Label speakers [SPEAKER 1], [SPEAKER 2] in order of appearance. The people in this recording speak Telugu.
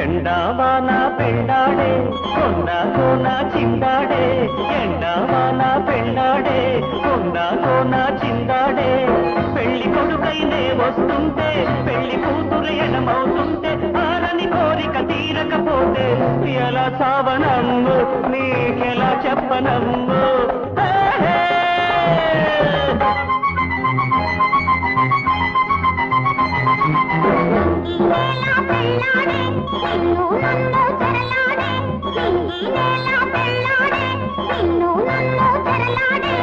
[SPEAKER 1] ఎండావాన పెళ్ళాడే కొండ కోన చిందాడే ఎండావాన పెళ్ళాడే కొండ కోన చిందాడే పెళ్లి కొడుకైనే వస్తుంటే పెళ్లి కూతురు ఎడమవుతుంటే ఆరని కోరిక తీరకపోతే ఎలా సావనమ్ము నీకెలా చెప్పనమ్ము
[SPEAKER 2] నిన్ను నన్ను తెరలాడే